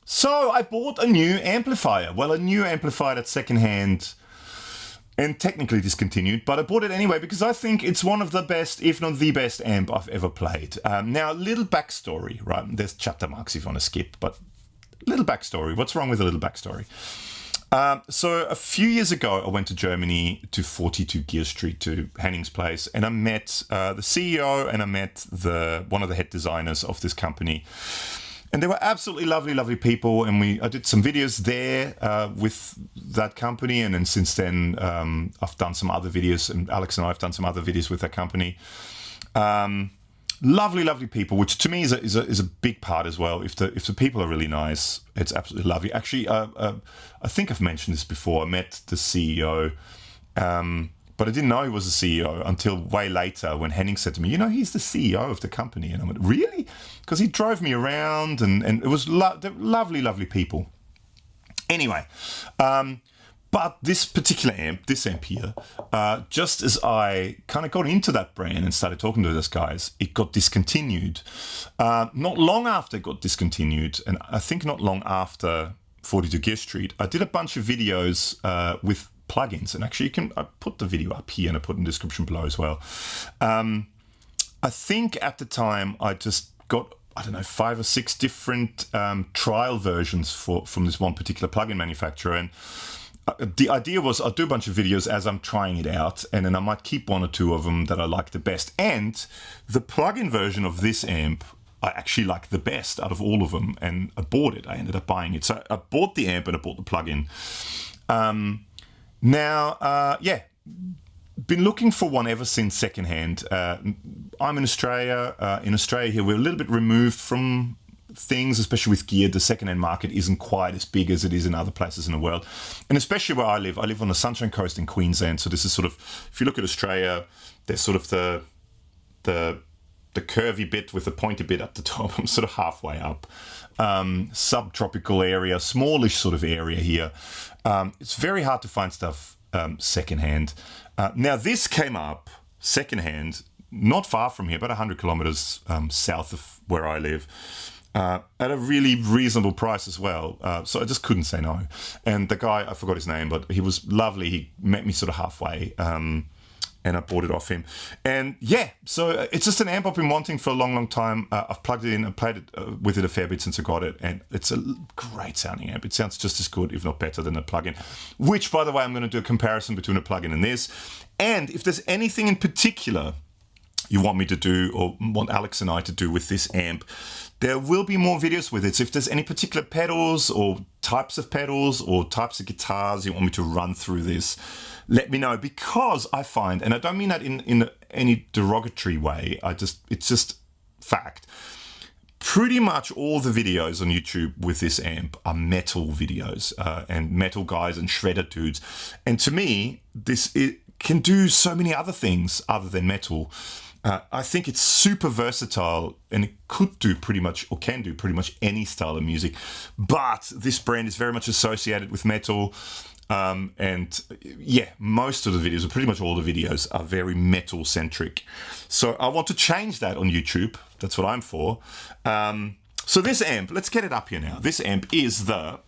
So I bought a new amplifier. Well, a new amplifier that's secondhand and technically discontinued, but I bought it anyway because I think it's one of the best, if not the best amp I've ever played. Now, little backstory, right? There's chapter marks if you want to skip, but little backstory. What's wrong with a little backstory? So a few years ago, I went to Germany to 42 Gear Street to Henning's place, and I met the CEO and I met one of the head designers of this company. And they were absolutely lovely, lovely people. And I did some videos there with that company. And then since then, I've done some other videos, and Alex and I have done some other videos with that company. Lovely, lovely people, which to me is a big part as well. If the people are really nice, it's absolutely lovely. Actually, I think I've mentioned this before. I met the CEO, but I didn't know he was the CEO until way later when Henning said to me, he's the CEO of the company. And I went, really? Because he drove me around, and it was lovely, lovely people. Anyway, but this particular amp, this amp here, just as I kind of got into that brand and started talking to those guys, it got discontinued. Not long after it got discontinued, and I think not long after 42 Gear Street, I did a bunch of videos with plugins, and actually I put the video up here and I put in the description below as well. I think at the time I just got, 5 or 6 different trial versions from this one particular plugin manufacturer, and the idea was I'll do a bunch of videos as I'm trying it out, and then I might keep 1 or 2 of them that I like the best. And the plugin version of this amp I actually like the best out of all of them, and I bought it. I ended up buying it. So I bought the amp and I bought the plugin. Been looking for one ever since secondhand. I'm in Australia. In Australia here, we're a little bit removed from things, especially with gear. The secondhand market isn't quite as big as it is in other places in the world. And especially where I live on the Sunshine Coast in Queensland. So this is sort of, if you look at Australia, there's sort of the curvy bit with the pointy bit at the top. I'm sort of halfway up. Subtropical area, smallish sort of area here. It's very hard to find stuff secondhand. Now this came up secondhand, not far from here, about 100 kilometers south of where I live, at a really reasonable price as well. So I just couldn't say no. And the guy, I forgot his name, but he was lovely. He met me sort of halfway. And I bought it off him. And yeah, so it's just an amp I've been wanting for a long, long time. I've plugged it in and played it with it a fair bit since I got it. And it's a great sounding amp. It sounds just as good, if not better, than a plug-in. Which, by the way, I'm going to do a comparison between a plug-in and this. And if there's anything in particular you want me to do, or want Alex and I to do with this amp, there will be more videos with it. So if there's any particular pedals or types of pedals or types of guitars you want me to run through this, let me know. Because I find, and I don't mean that in any derogatory way, it's just fact, pretty much all the videos on YouTube with this amp are metal videos and metal guys and shredder dudes. And to me, it can do so many other things other than metal. I think it's super versatile, and it could do pretty much, or can do pretty much any style of music. But this brand is very much associated with metal. And yeah, most of the videos, or pretty much all the videos, are very metal centric. So I want to change that on YouTube. That's what I'm for. So this amp, let's get it up here now. This amp is the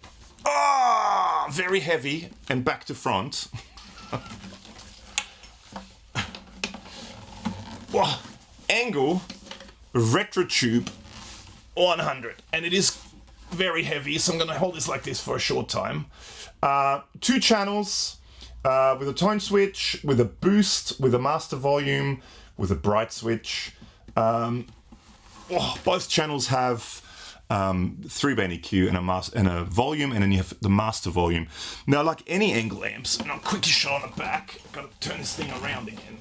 very heavy and back to front. Engl Retro Tube 100, and it is very heavy, so I'm going to hold this like this for a short time. 2 channels with a tone switch, with a boost, with a master volume, with a bright switch. Both channels have 3-band EQ and a volume, and then you have the master volume. Now, like any Engl amps, and I'll quickly show on the back. I've got to turn this thing around again.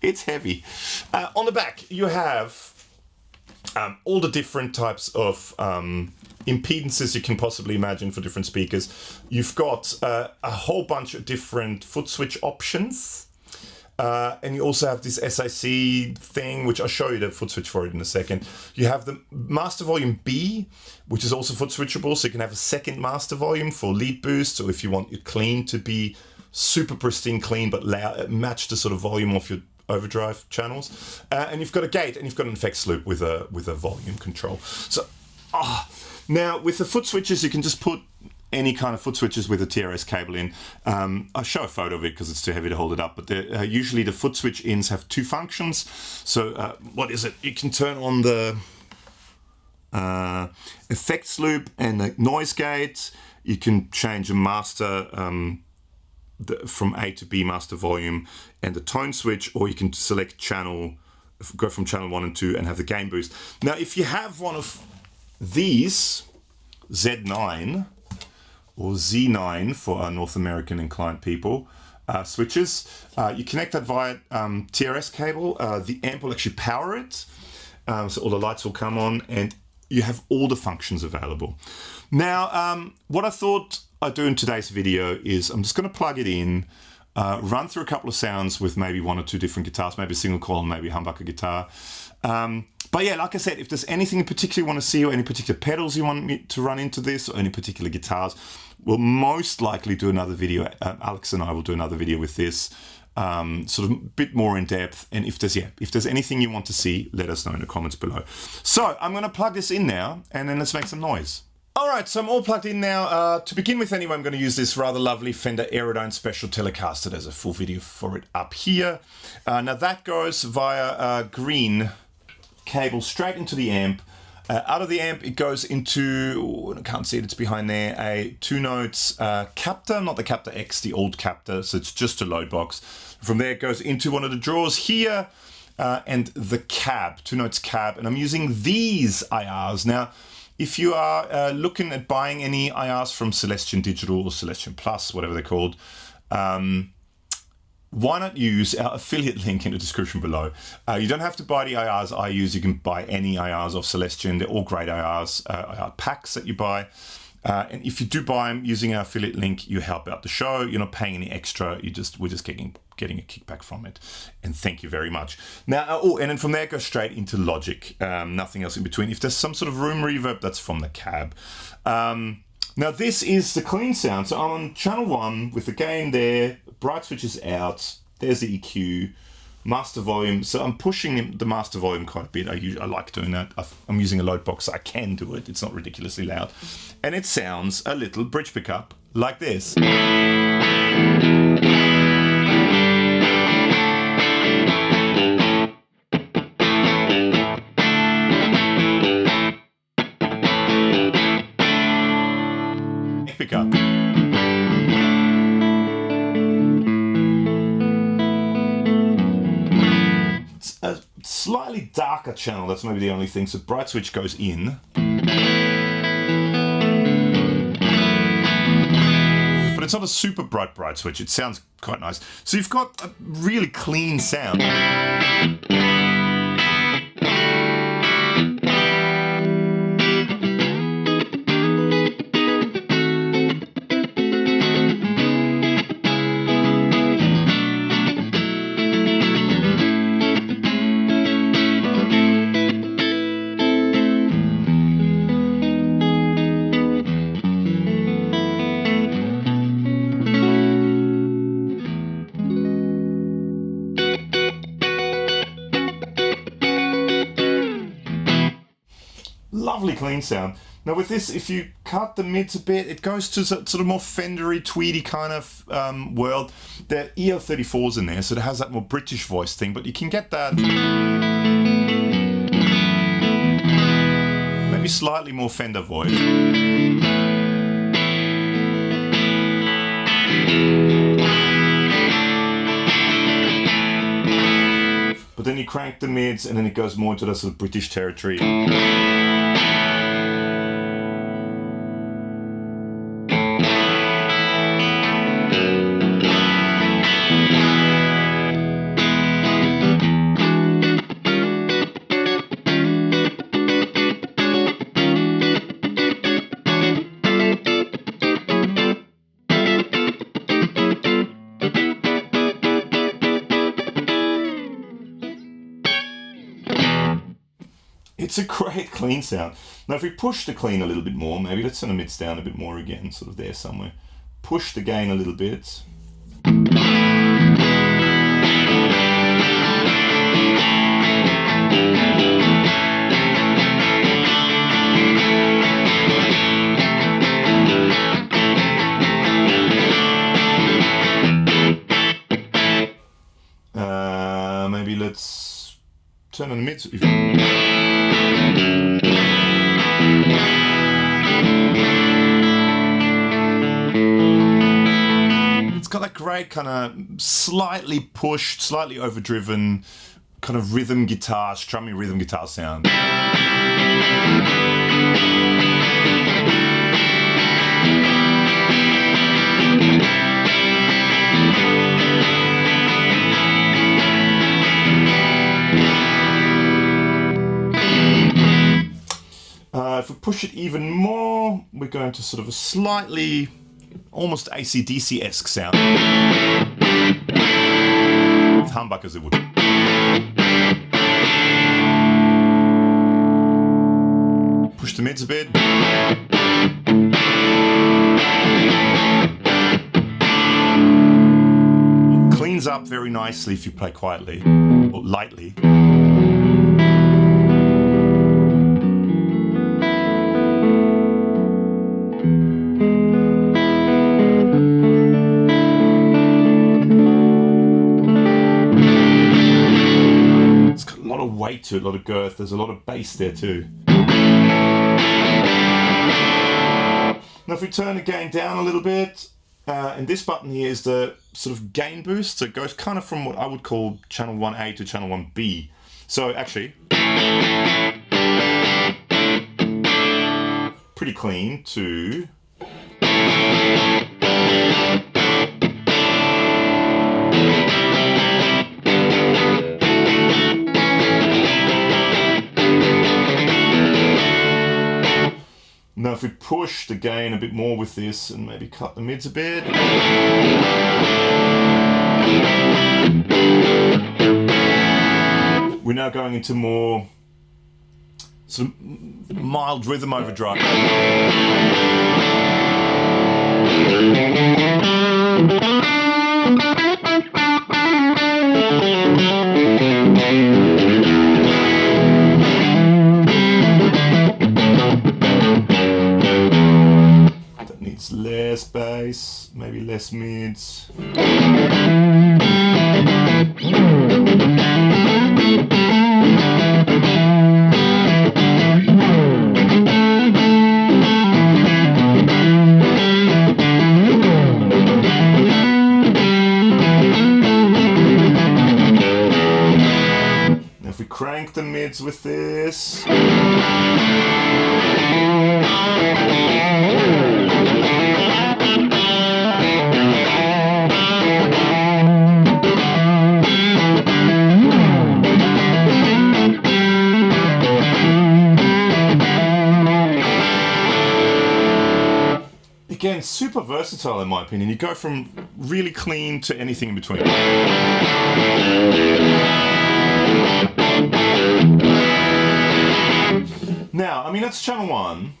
It's heavy. On the back, you have all the different types of impedances you can possibly imagine for different speakers. You've got a whole bunch of different foot switch options. And you also have this SIC thing, which I'll show you the foot switch for it in a second. You have the master volume B, which is also foot switchable, so you can have a second master volume for lead boost, or if you want your clean to be super pristine clean but loud, match the sort of volume of overdrive channels, and you've got a gate, and you've got an effects loop with a volume control. So, now with the foot switches, you can just put any kind of foot switches with a TRS cable in. I'll show a photo of it because it's too heavy to hold it up, but usually the foot switch ins have two functions. So what is it? You can turn on the effects loop and the noise gate. You can change a master from A to B master volume and the tone switch, or you can select channel, go from channel 1 and 2 and have the gain boost. Now if you have one of these Z9 or Z9 for our North American inclined people, switches, you connect that via TRS cable. The amp will actually power it, so all the lights will come on, and you have all the functions available. Now, what I thought I'd do in today's video is I'm just going to plug it in, run through a couple of sounds with maybe one or two different guitars, maybe a single coil, maybe a humbucker guitar. But yeah, like I said, if there's anything in particular you want to see, or any particular pedals you want me to run into this, or any particular guitars, we'll most likely do another video. Alex and I will do another video with this, sort of a bit more in depth. And if there's anything you want to see, let us know in the comments below. So I'm going to plug this in now, and then let's make some noise. All right, so I'm all plugged in now. To begin with anyway, I'm going to use this rather lovely Fender Aeodyne Special Telecaster. There's a full video for it up here. Now that goes via green cable straight into the amp. Out of the amp, it goes into, I can't see it, it's behind there, a 2 notes Captor, not the Captor X, the old Captor, so it's just a load box. From there, it goes into one of the drawers here, and the cab, 2 notes cab, and I'm using these IRs. Now, if you are looking at buying any IRs from Celestion Digital or Celestion Plus, whatever they're called, why not use our affiliate link in the description below? You don't have to buy the IRs I use. You can buy any IRs of Celestion. They're all great IRs, IR packs that you buy. And if you do buy them using our affiliate link, you help out the show. You're not paying any extra. We're just getting a kickback from it. And thank you very much. Now, and then from there, go straight into Logic. Nothing else in between. If there's some sort of room reverb, that's from the cab. Now this is the clean sound. So I'm on channel 1 with the gain there, bright switch is out, there's the EQ, master volume. So I'm pushing the master volume quite a bit. I like doing that. I'm using a load box, so I can do it. It's not ridiculously loud. And it sounds a little bridge pickup like this. Pickup. It's a slightly darker channel, that's maybe the only thing. So bright switch goes in. But it's not a super bright switch, it sounds quite nice. So you've got a really clean sound. Lovely clean sound. Now with this, if you cut the mids a bit, it goes to sort of more Fendery, tweedy kind of world. There are EO34s in there, so it has that more British voice thing, but you can get that maybe slightly more Fender voice. But then you crank the mids and then it goes more into that sort of British territory. It's a great clean sound. Now if we push the clean a little bit more, maybe let's turn the mids down a bit more again, sort of there somewhere. Push the gain a little bit. let's turn on the mids. It's got that great kind of slightly pushed, slightly overdriven kind of rhythm guitar, strummy rhythm guitar sound. If we push it even more, we're going to sort of a slightly, almost AC/DC-esque sound. With humbuckers it would. Push the mids a bit. It cleans up very nicely if you play quietly, or lightly. Weight to it, a lot of girth. There's a lot of bass there too. Now if we turn the gain down a little bit, and this button here is the sort of gain boost, so it goes kind of from what I would call channel 1A to channel 1B. So actually, pretty clean to now if we push the gain a bit more with this and maybe cut the mids a bit. We're now going into more sort of mild rhythm overdrive. Less bass, maybe less mids. Now if we crank the mids with this. Again, super versatile in my opinion. You go from really clean to anything in between. Now, I mean, that's channel 1.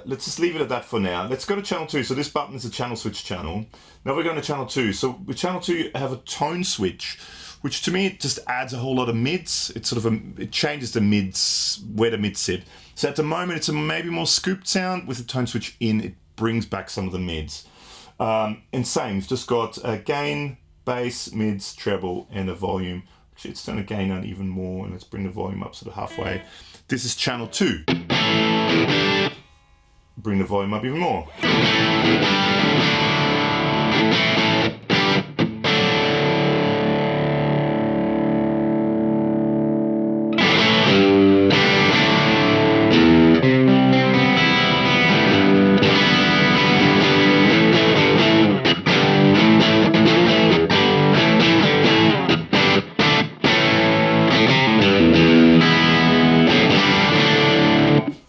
Let's just leave it at that for now. Let's go to channel 2. So this button is a channel switch channel. Now we're going to channel 2. So with channel 2, you have a tone switch, which to me, it just adds a whole lot of mids. It's sort of it changes the mids, where the mids sit. So at the moment, it's a maybe more scooped sound. With the tone switch in, it brings back some of the mids. And same, you've just got a gain, bass, mids, treble, and a volume. Actually, let's turn the gain on even more, and let's bring the volume up sort of halfway. This is channel 2. Bring the volume up even more.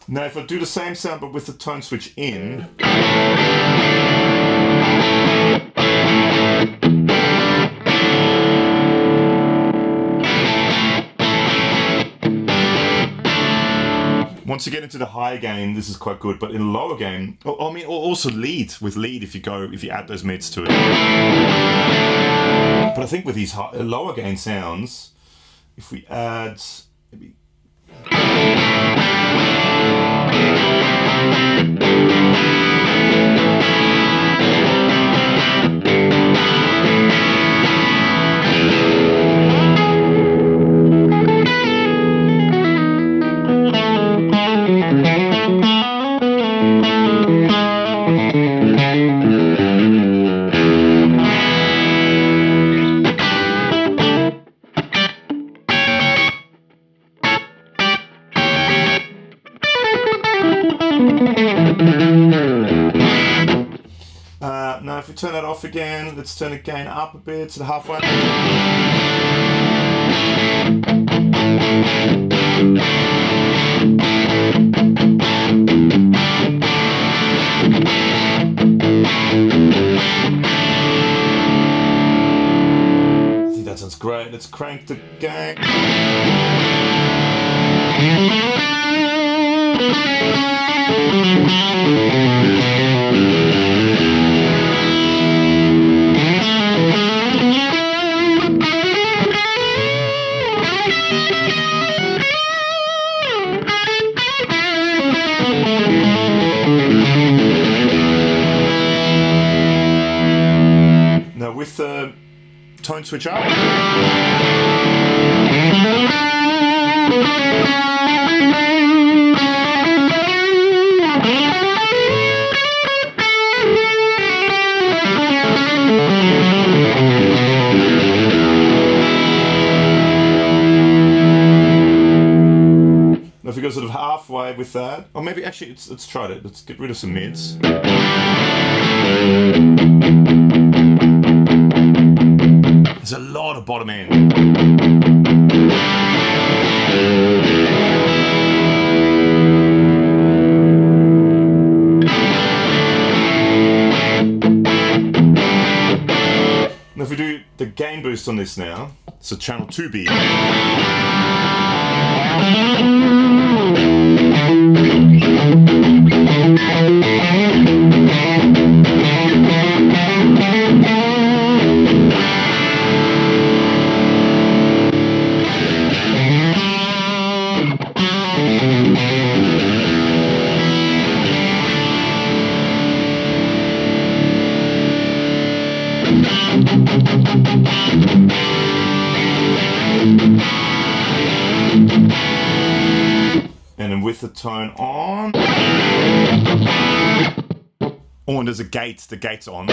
Now if I do the same sound but with the tone switch in, once you get into the higher gain, this is quite good, but in lower gain, I mean, also lead if you add those mids to it. But I think with these lower gain sounds, if we add maybe turn that off again, let's turn the gain up a bit to the halfway. I think that sounds great. Let's crank the gain. Now with the tone switch up. Now if we go sort of halfway with that, or maybe actually let's try it. Let's get rid of some mids. There's a lot of bottom end. Now if we do the gain boost on this now, so channel 2B. And then with the tone on. Oh, and there's a gate, the gate's on.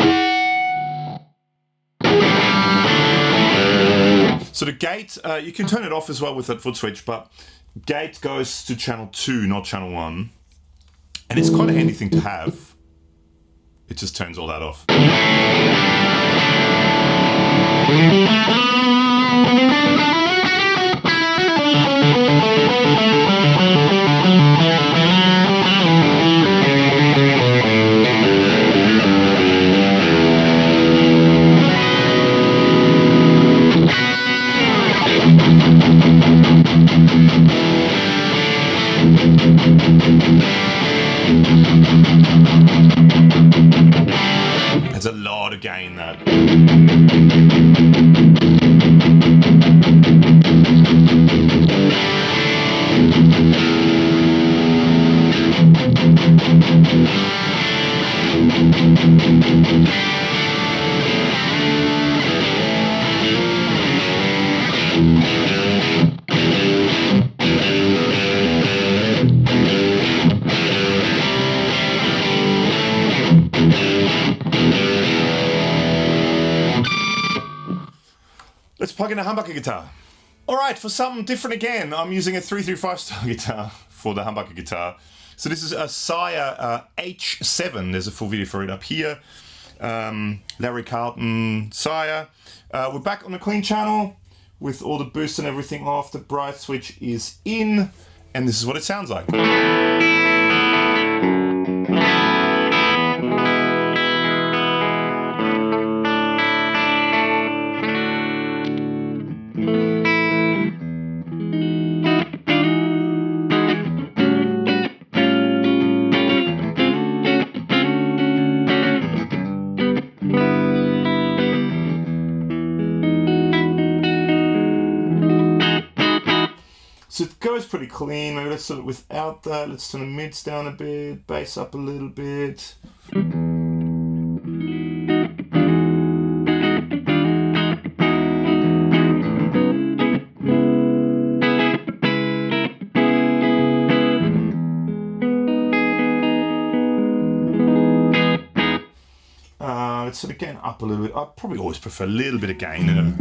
So the gate, you can turn it off as well with that foot switch, but gate goes to channel 2, not channel 1. And it's quite a handy thing to have. It just turns all that off. There's a lot of gain that. Let's plug in a humbucker guitar. Alright, for something different again, I'm using a 335 style guitar for the humbucker guitar. So this is a Sire H7, there's a full video for it up here. Larry Carlton Sire. We're back on the clean channel with all the boosts and everything off. The bright switch is in, and this is what it sounds like. So it goes pretty clean. Maybe let's sort it without that. Let's turn the mids down a bit, bass up a little bit. Let's sort of gain up a little bit. I probably always prefer a little bit of gain in it.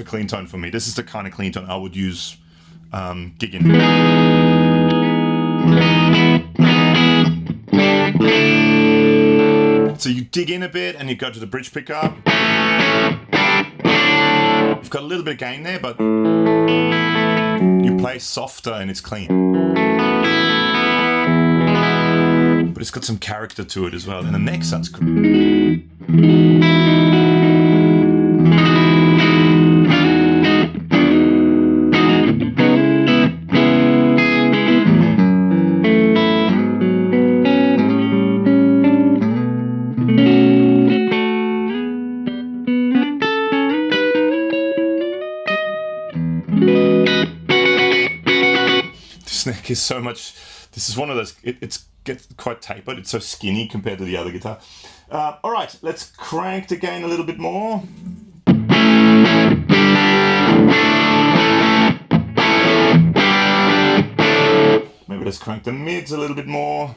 clean tone for me. This is the kind of clean tone I would use gigging. So you dig in a bit and you go to the bridge pickup. You've got a little bit of gain there, but you play softer and it's clean. But it's got some character to it as well. And the neck sounds cool. Neck is so much. This is one of those. It gets quite tapered. It's so skinny compared to the other guitar. All right, let's crank the gain a little bit more. Maybe let's crank the mids a little bit more.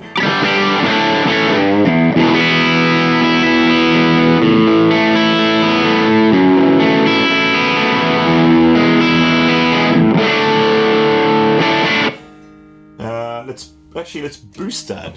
Let's boost that.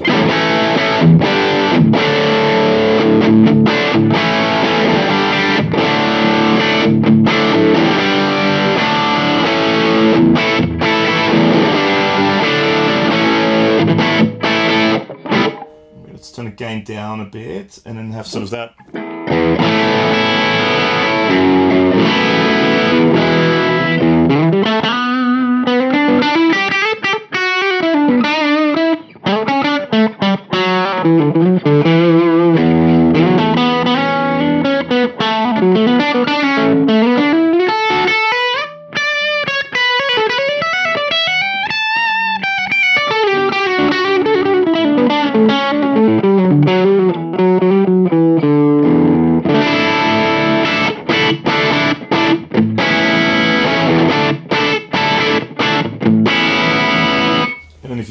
Let's turn the gain down a bit and then have sort of that.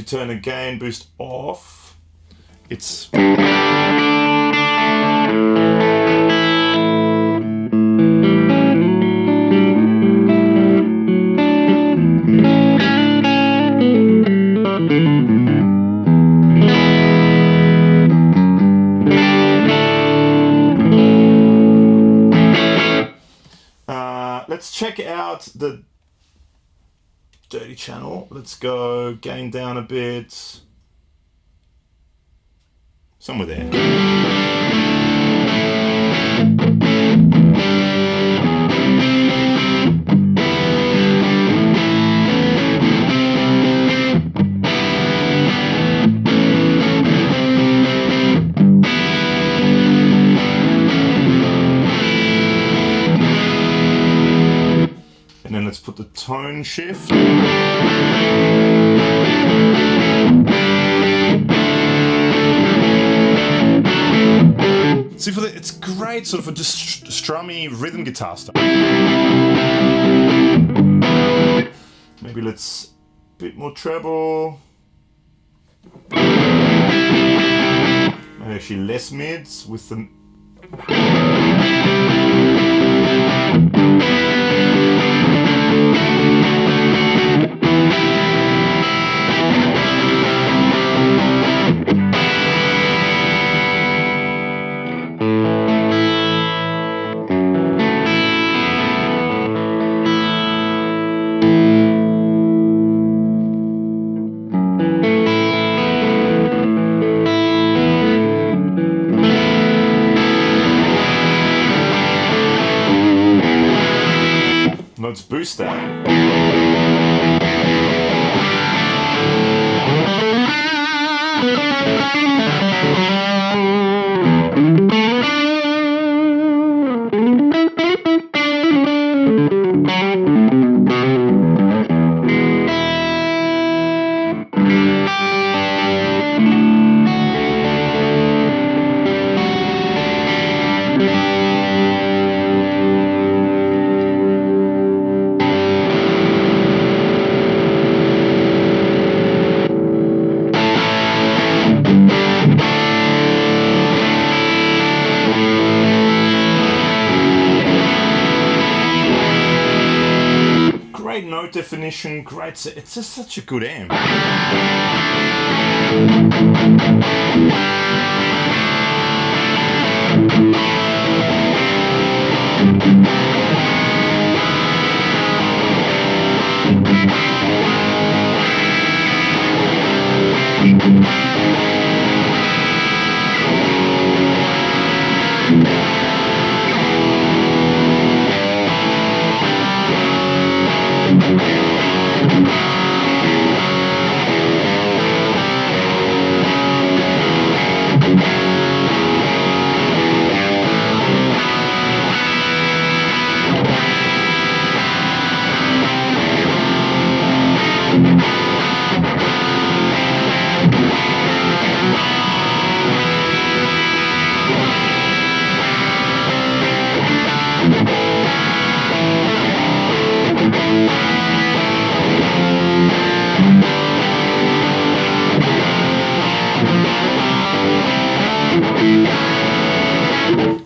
Turn the gain boost off, it's let's check out the dirty channel. Let's go gain down a bit. Somewhere there. And then let's put the tone shift. See, it's great sort of a strummy rhythm guitar stuff. Maybe let's a bit more treble. Maybe actually less mids with the. Let's boost that. great note definition, great. It's just such a good amp.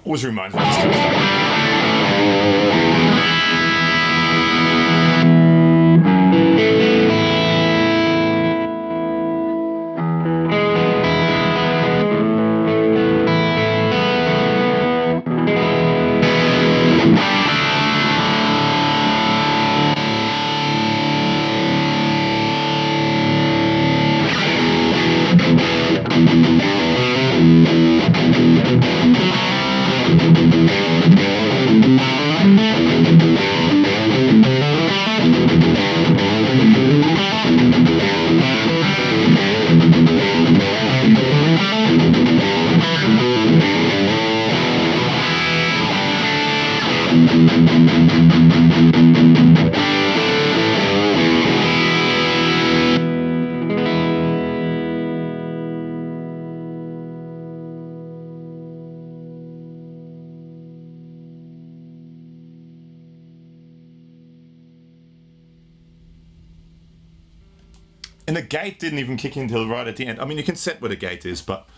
Always reminds me of this kind of thing. And the gate didn't even kick in until right at the end. I mean, you can set where the gate is, but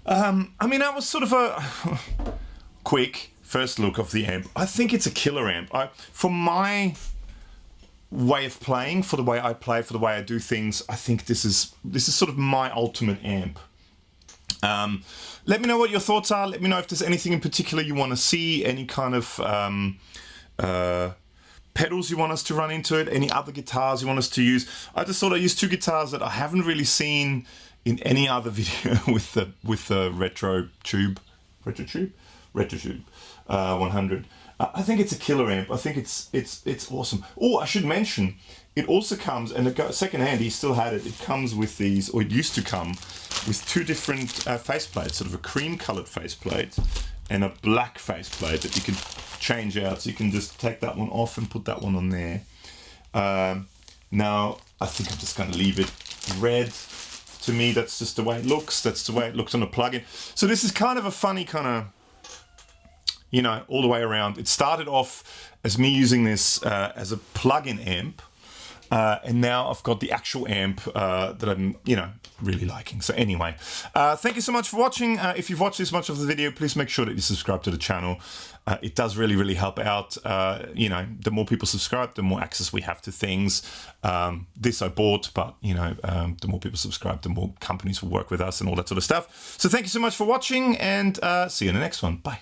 I mean, that was sort of a quick first look of the amp. I think it's a killer amp. For my way of playing, for the way I play, for the way I do things, I think this is sort of my ultimate amp. Let me know what your thoughts are. Let me know if there's anything in particular you want to see, any kind of pedals you want us to run into it, any other guitars you want us to use. I just thought I'd use two guitars that I haven't really seen in any other video with the Retro Tube 100. I think it's a killer amp. I think it's awesome. Oh, I should mention, it also comes, and second hand, he still had it. It comes with these, or it used to come with two different faceplates, sort of a cream-colored faceplate and a black faceplate that you can change out. So you can just take that one off and put that one on there. Now, I think I'm just going to leave it red. To me, that's just the way it looks. That's the way it looks on the plug-in. So this is kind of a funny kind of, you know, all the way around. It started off as me using this as a plug-in amp. And now I've got the actual amp that I'm, you know, really liking. So anyway, thank you so much for watching. If you've watched this much of the video, please make sure that you subscribe to the channel. It does really, really help out. You know, the more people subscribe, the more access we have to things. This I bought, but, you know, the more people subscribe, the more companies will work with us and all that sort of stuff. So thank you so much for watching, and see you in the next one. Bye.